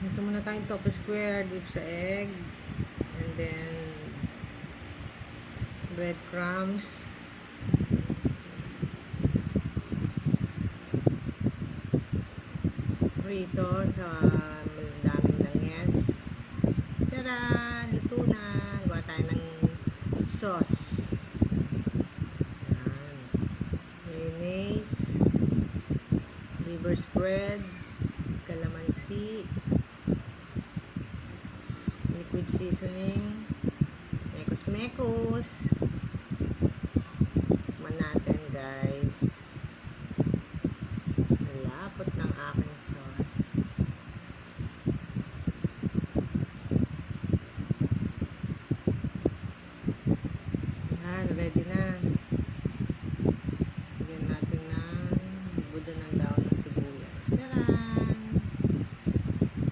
Ito muna tayong tofu square dip sa egg. And then, breadcrumbs. Prito sa daming langis. Tcharan! Luto na. Gawa tayo ng sauce. Yan. Mayonnaise. Liver spread. Calamansi. Liquid seasoning. Mekos-mekos. Tikman natin, guys.